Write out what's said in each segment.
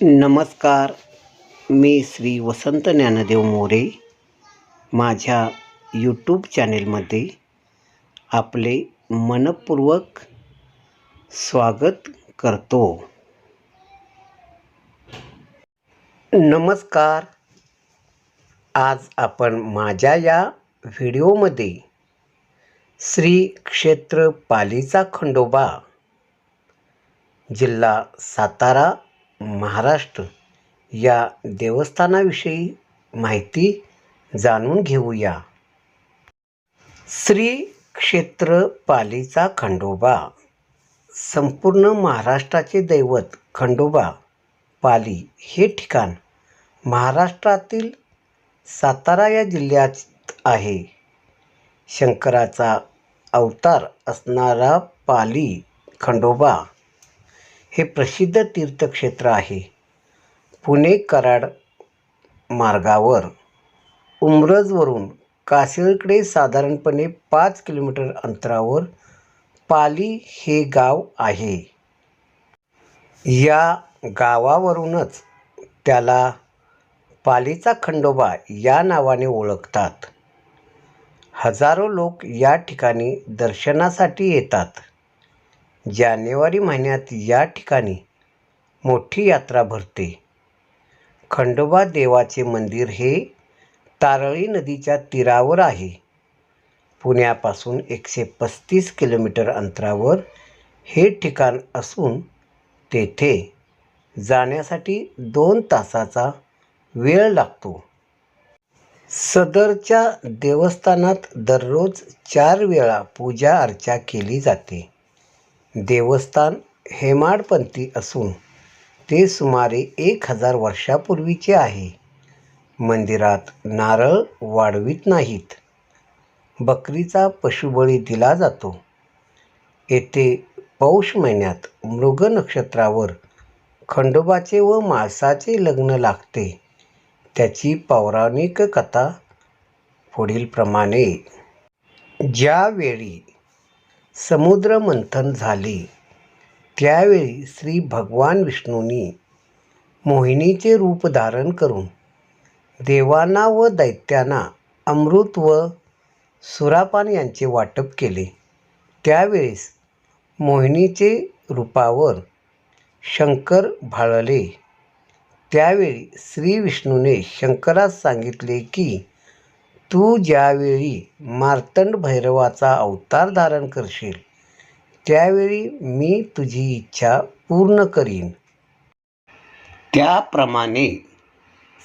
नमस्कार. मी श्री वसंत ज्ञानदेव मोरे. माझ्या यूट्यूब चॅनेलमध्ये आपले मनपूर्वक स्वागत करतो. नमस्कार. आज आपण माझ्या या व्हिडिओमध्ये श्री क्षेत्र पालीचा खंडोबा, जिल्हा सातारा, महाराष्ट्र या देवस्थानाविषयी माहिती जाणून घेऊया. श्री क्षेत्र पालीचा खंडोबा. संपूर्ण महाराष्ट्राचे दैवत खंडोबा पाली हे ठिकाण महाराष्ट्रातील सातारा या जिल्ह्यात आहे. शंकराचा अवतार असणारा पाली खंडोबा हे प्रसिद्ध तीर्थक्षेत्र आहे. पुणे कराड मार्गावर उमरजवरून कासिळकडे साधारणपणे 5 किलोमीटर अंतरावर पाली हे गाव आहे. या गावावरूनच त्याला पालीचा खंडोबा या नावाने ओळखतात. हजारो लोक या ठिकाणी दर्शनासाठी येतात. जानेवारी महिन्यात या ठिकाणी मोठी यात्रा भरते. खंडोबा देवाचे मंदिर हे तारळी नदीच्या तीरावर आहे. पुण्यापासून 135 किलोमीटर अंतरावर हे ठिकाण असून तेथे जाण्यासाठी 2 तासाचा वेळ लागतो. सदरच्या देवस्थानात दररोज 4 वेळा पूजा अर्चा केली जाते. देवस्थान हेमाडपंथी असून ते सुमारे 1000 वर्षापूर्वीचे आहे. मंदिरात नारळ वाढवित नाहीत. बकरीचा पशुबळी दिला जातो. येथे पौष महिन्यात मृग नक्षत्रावर खंडोबाचे व माळसाचे लग्न लागते. त्याची पौराणिक कथा पुढीलप्रमाणे. ज्यावेळी समुद्र मंथन झाले त्यावेळी श्री भगवान विष्णूंनी मोहिनीचे रूप धारण करून देवांना व दैत्यांना अमृत व सुरापान यांचे वाटप केले. त्यावेळेस मोहिनीचे रूपावर शंकर भाळले. त्यावेळी श्री विष्णूने शंकरास सांगितले की तू ज्यावेळी मार्तंड भैरवाचा अवतार धारण करशील त्यावेळी मी तुझी इच्छा पूर्ण करीन. त्याप्रमाणे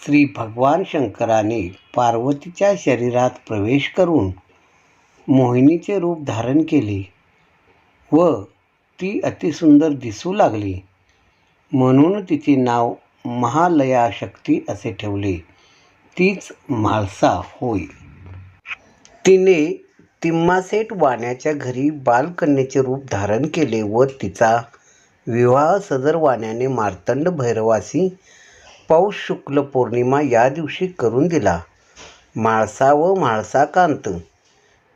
श्री भगवान शंकराने पार्वतीच्या शरीरात प्रवेश करून मोहिनीचे रूप धारण केले व ती अतिसुंदर दिसू लागली. म्हणून तिचे नाव महालया शक्ती असे ठेवले. तीच म्हाळसा होय. तिने तिम्मासेठ वाण्याच्या घरी बालकन्येचे रूप धारण केले व तिचा विवाह सदर वाण्याने मार्तंड भैरवाशी पौष शुक्ल पौर्णिमा या दिवशी करून दिला. म्हाळसा व म्हाळसाकांत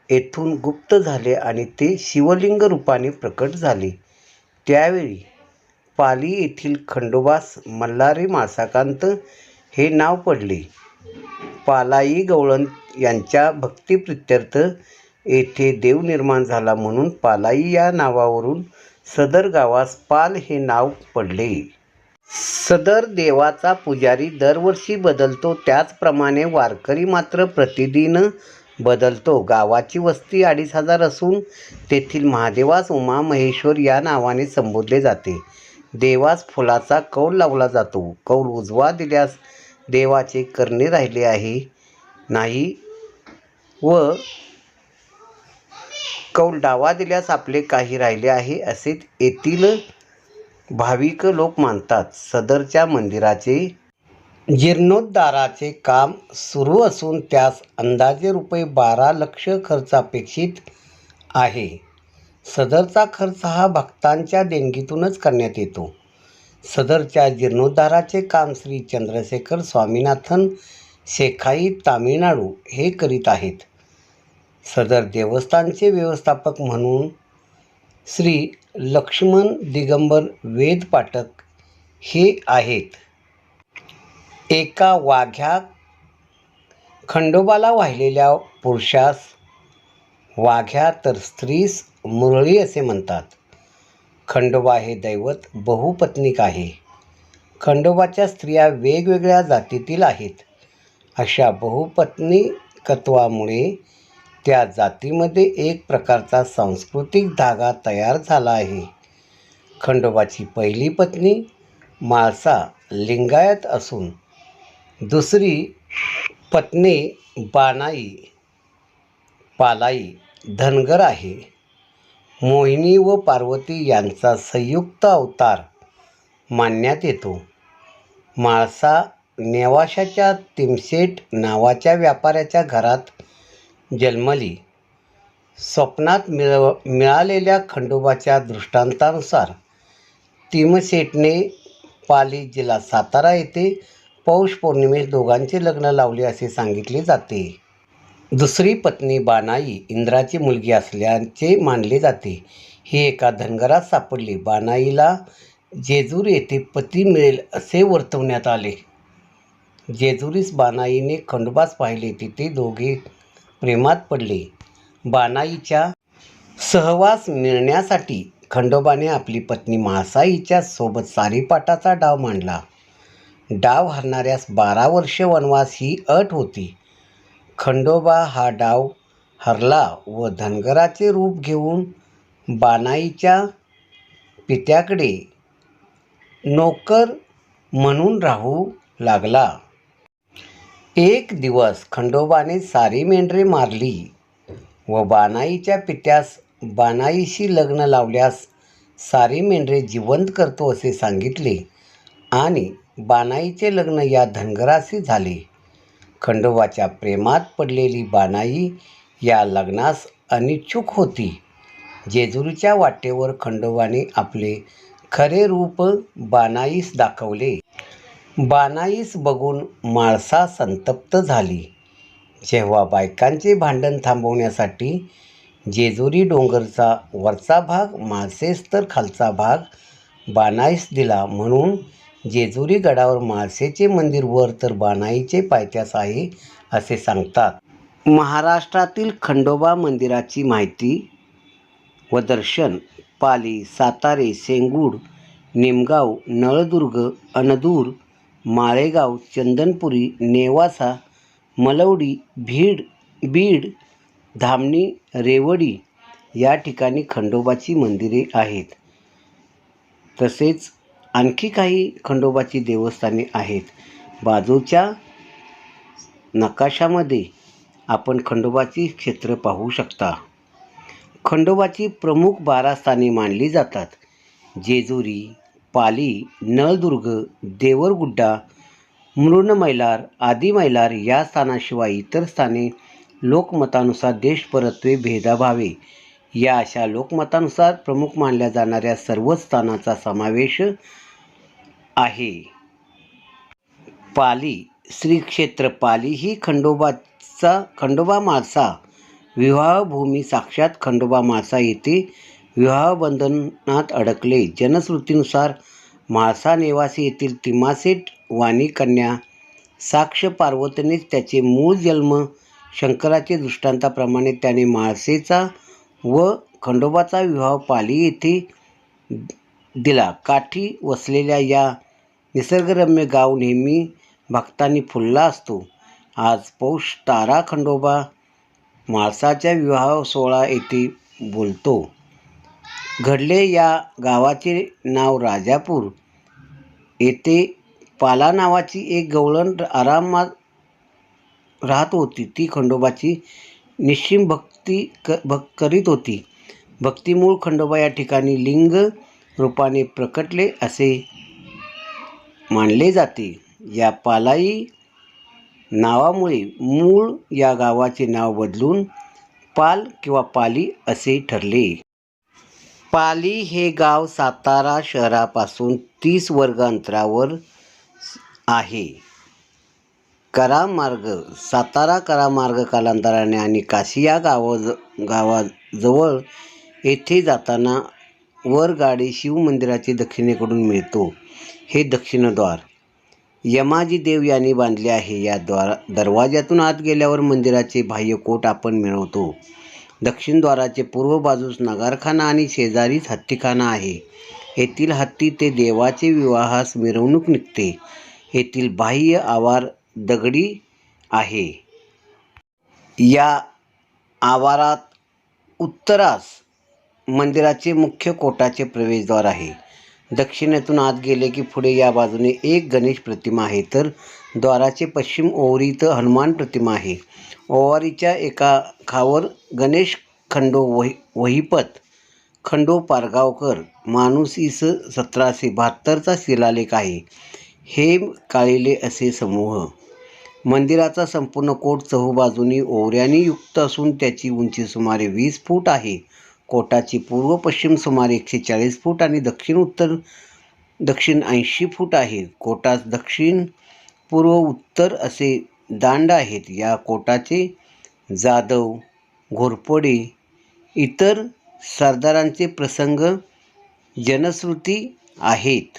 येथून गुप्त झाले आणि ते शिवलिंग रूपाने प्रकट झाले. त्यावेळी पाली येथील खंडोबास मल्हारी म्हाळसाकांत हे नाव पडले. पालाई गवळण यांच्या भक्तिप्रित्यर्थ येथे देव निर्माण झाला म्हणून पालाई या नावावरून सदर गावास पाल हे नाव पडले. सदर देवाचा पुजारी दरवर्षी बदलतो. त्याचप्रमाणे वारकरी मात्र प्रतिदिन बदलतो. गावाची वस्ती 2500 असून तेथील महादेवास उमा महेश्वर या नावाने संबोधले जाते. देवास फुलाचा कौल लावला जातो. कौल उजवा दिल्यास देवाचे करणे राहिले आहे नाही व कौल डावा दिल्यास आपले काही राहिले आहे असे येथील भाविक लोक मानतात. सदरच्या मंदिराचे जीर्णोद्धाराचे काम सुरू असून त्यास अंदाजे ₹12 लाख खर्च अपेक्षित आहे. सदरचा खर्च हा भक्तांच्या देणगीतूनच करण्यात येतो. सदरच्या जीर्णोद्धाराचे काम श्री चंद्रशेखर स्वामीनाथन शेखाई तामिळनाडू हे करीत आहेत. सदर देवस्थानचे व्यवस्थापक म्हणून श्री लक्ष्मण दिगंबर वेद पाठक हे आहेत. एका वाघ्या खंडोबाला वाहिलेल्या पुरुषास वाघ्या तर स्त्रीस मुरळी असे म्हणतात. खंडोबा हे दैवत बहुपत्नीक आहे. खंडोबाच्या स्त्रिया वेगवेगळ्या जातीतील आहेत. अशा बहुपत्नीकत्वामुळे त्या जातीमध्ये एक प्रकारचा सांस्कृतिक धागा तयार झाला आहे. खंडोबाची पहिली पत्नी म्हाळसा लिंगायत असून दुसरी पत्नी बानाई पालाई धनगर आहे. मोहिनी व पार्वती यांचा संयुक्त अवतार मानण्यात येतो. म्हाळसा नेवाशाच्या तिमसेठ नावाच्या व्यापाऱ्याच्या घरात जन्मली. स्वप्नात मिळालेल्या खंडोबाच्या दृष्टांतानुसार तिमसेठने पाली जिल्हा सातारा येथे पौष पौर्णिमेस दोघांचे लग्न लावले असे सांगितले जाते. दुसरी पत्नी बानाई इंद्राची मुलगी असल्याचे मानले जाते. ही एका धनगरात सापडली. बानाईला जेजूर येथे पती मिळेल असे वर्तवण्यात आले. जेजुरीस बानाईने खंडोबास पाहिले. तिथे दोघे प्रेमात पडले. बानाईच्या सहवास मिळण्यासाठी खंडोबाने आपली पत्नी म्हाळसा हिच्या सोबत सारीपाटाचा डाव मांडला. डाव हरणाऱ्यास 12 वर्षे वनवास ही अट होती. खंडोबा हा डाव हरला व धनगराचे रूप घेऊन बानाईच्या पित्याकडे नोकर म्हणून राहू लागला. एक दिवस खंडोबाने सारी मेंढरे मारली व बानाईच्या पित्यास बानाईशी लग्न लावल्यास सारी मेंढरे जिवंत करतो असे सांगितले आणि बानाईचे लग्न या धनगराशी झाले. खंडोबाच्या प्रेमात पडलेली बानाई या लग्नास अनिच्छुक होती. जेजुरीच्या वाटेवर खंडोबाने आपले खरे रूप बानाईस दाखवले. बानाईस बघून म्हाळसा संतप्त झाली. जेव्हा बायकांचे भांडण थांबवण्यासाठी जेजुरी डोंगरचा वरचा भाग म्हाळसेस तर खालचा भाग बानाईस दिला म्हणून जेजुरी गडावर म्हाळसेचे मंदिर वर तर बानाईचे पायथ्यास आहे असे सांगतात. महाराष्ट्रातील खंडोबा मंदिराची माहिती व दर्शन पाली, सातारे, सेंगुड, निमगाव, नळदुर्ग, अनदूर, माळेगाव, चंदनपुरी, नेवासा, मलवडी, बीड, धामणी, रेवडी या ठिकाणी खंडोबाची मंदिरे आहेत. तसेच आणखी काही खंडोबाची देवस्थाने आहेत. बाजूच्या नकाशामध्ये आपण खंडोबाची क्षेत्र पाहू शकता. खंडोबाची प्रमुख 12 स्थाने मानली जातात. जेजुरी, पाली, नळदुर्ग, देवरगुड्डा, मृणमैलार, आदिमैलार या स्थानाशिवाय इतर स्थाने लोकमतानुसार देशपरत्वे भेदाभावे या अशा लोकमतानुसार प्रमुख मानल्या जाणाऱ्या सर्वच स्थानांचा समावेश आहे. पाली श्री क्षेत्र पाली ही खंडोबा म्हाळसा विवाहभूमी. साक्षात खंडोबा म्हाळसा येथे विवाहबंधनात अडकले. जनश्रुतीनुसार म्हाळसा नेवासी येथील तिमासेठ वाणी कन्या साक्ष पार्वतीनेच त्याचे मूळ जन्म शंकराचे दृष्टांताप्रमाणे त्याने म्हाळसेचा व खंडोबाचा विवाह पाली येथे दिला. काठी वसलेल्या या निसर्गरम्य गाव नेहमी भक्तांनी फुलला असतो. आज पौष तारा खंडोबा म्हाळसाच्या विवाह सोहळा येथे बोलतो. घडले. या गावाचे नाव राजापूर. येथे पाला नावाची एक गवळण आरामात राहत होती. ती खंडोबाची निश्चिम भक्ती करीत होती. भक्तिमूळ खंडोबा या ठिकाणी लिंग रूपाने प्रकटले असे मानले जाते. या पालाई नावामुळे मूळ या गावाचे नाव बदलून पाल किंवा पाली असे ठरले. पाली हे गाव सातारा शहरापासून 30 वर्ग अंतरावर आहे. करामार्ग सातारा करामार्ग कालांतराने आणि काशी या गावाजवळ येथे जाताना वर गाडी शिवमंदिराचे दक्षिणेकडून मिळतो. हे दक्षिणद्वार. यमाजी देव यांनी बांधले आहे. या दरवाज्यातून आत गेल्यावर मंदिराचे बाह्यकोट आपण मिळवतो. दक्षिण द्वाराचे पूर्व बाजूस नगारखाना आणि शेजारीच हत्तीखाना आहे. येथील हत्ती ते देवाचे विवाहास मिरवणूक निघते. येथील बाह्य आवार दगडी आहे. या आवारात उत्तरास मंदिराचे मुख्य कोटाचे प्रवेशद्वार आहे. दक्षिणेतून आत गेले की पुढे या बाजूने एक गणेश प्रतिमा आहे, तर द्वाराचे पश्चिम ओवरीत हनुमान प्रतिमा आहे. ओवारीच्या एका खावर गणेश खंडो वहिपत खंडो पारगावकर माणूस इस 1772चा शिलालेख आहे. हे काळिले असे समूह. मंदिराचा संपूर्ण कोट चहूबाजूंनी ओवऱ्यांनी युक्त असून त्याची उंची सुमारे 20 फूट आहे. कोटाची पूर्व पश्चिम सुमारे 140 फूट आणि दक्षिण उत्तर दक्षिण 80 फूट आहे. कोटास दक्षिण पूर्व उत्तर असे दांड आहेत. या कोटाचे जाधव, घोरपडे, इतर सरदारांचे प्रसंग जनश्रुती आहेत.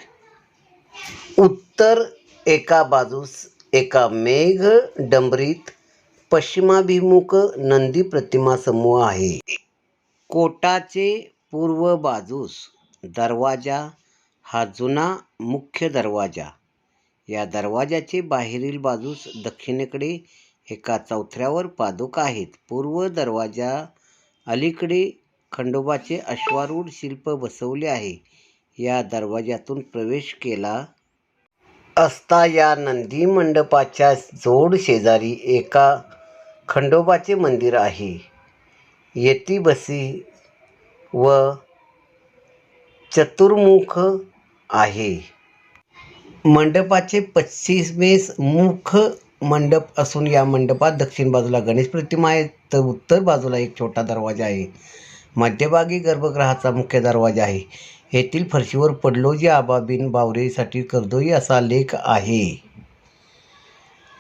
उत्तर एका बाजूस एका मेघडंबरीत पश्चिमाभिमुख नंदी प्रतिमा समूह आहे. कोटाचे पूर्व बाजूस दरवाजा हा जुना मुख्य दरवाजा. या दरवाजाचे बाहेरील बाजूस दक्षिणेकडे एका चौथऱ्यावर पादुका आहेत. पूर्व दरवाजा अलीकडे खंडोबाचे अश्वारूढ शिल्प बसवले आहे. या दरवाज्यातून प्रवेश केला असता या नंदी मंडपाच्या जोड शेजारी एका खंडोबाचे मंदिर आहे. येती बसी व चतुर्मुख आहे. मंडपाचे पश्चिमेस मुख मंडप असून या मंडपात दक्षिण बाजूला गणेश प्रतिमा आहे, तर उत्तर बाजूला एक छोटा दरवाजा आहे. मध्यभागी गर्भगृहाचा मुख्य दरवाजा आहे. येथील फरशीवर पडलोजी आबाबिन बावरेसाठी कर्दोई असा लेख आहे.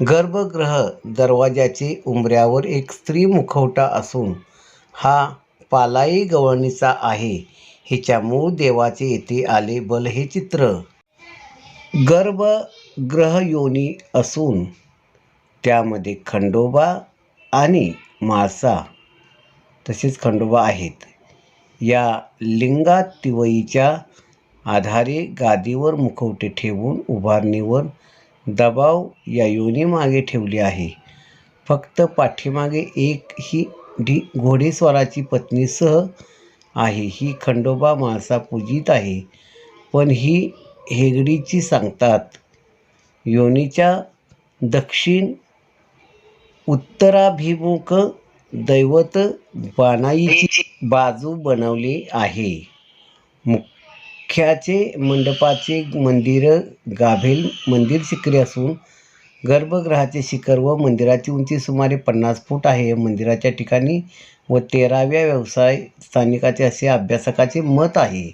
गर्भगृह दरवाजाचे उंबऱ्यावर एक स्त्री मुखवटा असून हा पालाई गवळणीचा आहे. हिच्या मूळ देवाचे येथे आले बल हे चित्र. गर्भगृह योनी असून त्यामध्ये खंडोबा आणि म्हाळसा तसेच खंडोबा आहेत. या लिंगात तिवईच्या आधारे गादीवर मुखवटे ठेवून उभारणीवर दबाव या योनीमागे ठेवली आहे. फक्त पाठीमागे एक ही घोडेस्वाराची पत्नीसह आहे. ही खंडोबा म्हाळसा पूजित आहे, पण ही हेगडीची सांगतात. योनीच्या दक्षिण उत्तराभिमुख दैवत बानाईची बाजू बनवली आहे. मुख्याचे मंडपाचे मंदिर गाभेल मंदिर शिखरी असून गर्भगृहाचे शिखर व मंदिराची उंची सुमारे 50 फूट आहे. मंदिराच्या ठिकाणी व 13व्या व्यवसाय स्थानिकाचे असे अभ्यासकाचे मत आहे.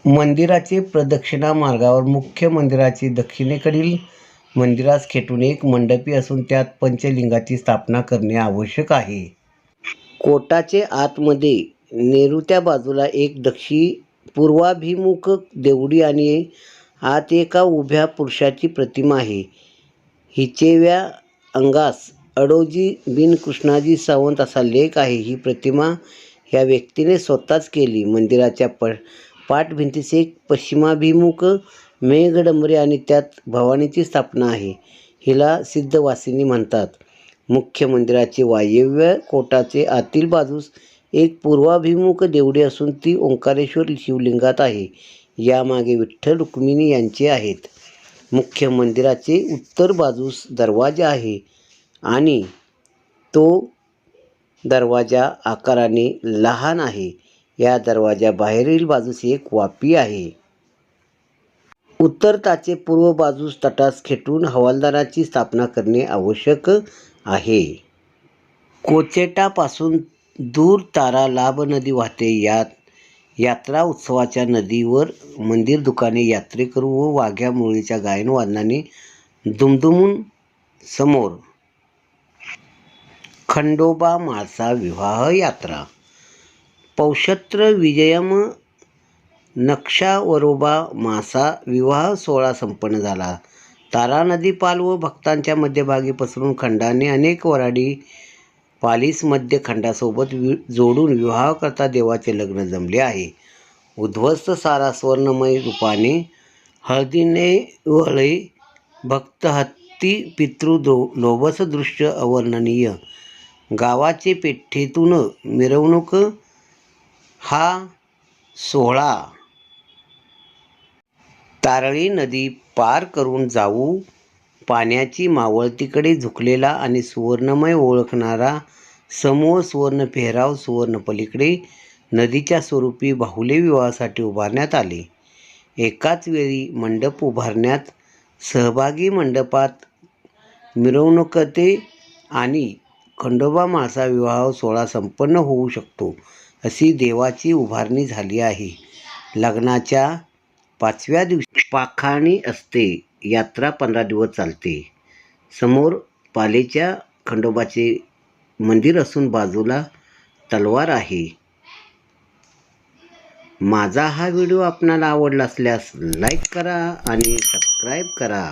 मंदिराचे प्रदक्षिणा मार्गावर मुख्य मंदिराचे दक्षिणेकडील मंदिरास खेटून एक मंडपी असून त्यात पंचलिंगाची स्थापना करणे आवश्यक आहे. कोटाचे आतमध्ये नेऋत्या बाजूला एक पूर्वाभिमुख देवडी आणि आत एका उभ्या पुरुषाची प्रतिमा आहे. हिचेव्या अंगास अडोजी बिन कृष्णाजी सावंत असा लेख आहे. ही प्रतिमा ह्या व्यक्तीने स्वतःच केली. मंदिराच्या पाठभिंतीस एक पश्चिमाभिमुख मेघडंबरी आणि त्यात भवानीची स्थापना आहे. हिला सिद्धवासिनी म्हणतात. मुख्य मंदिराचे वायव्य कोटाचे आतील बाजूस एक पूर्वाभिमुख देवडी असून ती ओंकारेश्वर शिवलिंगात आहे. यामागे विठ्ठल रुक्मिणी यांचे आहेत. मुख्य मंदिराचे उत्तर बाजूस दरवाजा आहे आणि तो दरवाजा आकाराने लहान आहे. या दरवाजा बाहेरील बाजूस एक वापी आहे. उत्तरताचे पूर्व बाजूस तटास खेटून हवालदाराची स्थापना करणे आवश्यक आहे. कोचेटापासून दूर तारा लाभ नदी वाहते. यात्रा उत्सवाच्या नदीवर मंदिर, दुकाने, यात्रेकरू व वाघ्या मुरळीच्या गायन वादनाने दुमदुमून समोर खंडोबा म्हाळसा विवाह यात्रा. पौषत्र विजयम नक्षावरोबा मासा विवाह सोहळा संपन्न झाला. तारा नदी पाल व भक्तांच्या मध्यभागी पसरून खंडाने अनेक वऱ्हाडी पालीसमध्ये खंडासोबत जोडून विवाह करता देवाचे लग्न जमले आहे. उद्ध्वस्त सारा स्वर्णमय रूपाने हळदीने वळे भक्त हत्ती पितृ लोभस दृश्य अवर्णनीय. गावाचे पेठेतून मिरवणूक हा सोहळा तारळी नदी पार करून जाऊ पाण्याची मावळतीकडे झुकलेला आणि सुवर्णमय ओळखणारा समूह सुवर्ण पेहराव सुवर्ण पलीकडे नदीच्या स्वरूपी बाहुले विवाहासाठी उभारण्यात आले. एकाच वेळी मंडप उभारण्यात सहभागी मंडपात मिरवणुकते आणि खंडोबा माळसा विवाह सोहळा संपन्न होऊ शकतो अशी देवाची उभारणी झाली आहे. लग्नाच्या 5व्या दिवशी पाखाणी असते. यात्रा 15 दिवस चालते. समोर पालेच्या खंडोबाचे मंदिर असून बाजूला तलवार आहे. माझा हा व्हिडिओ आपणाला आवडला असल्यास लाईक करा आणि सबस्क्राईब करा.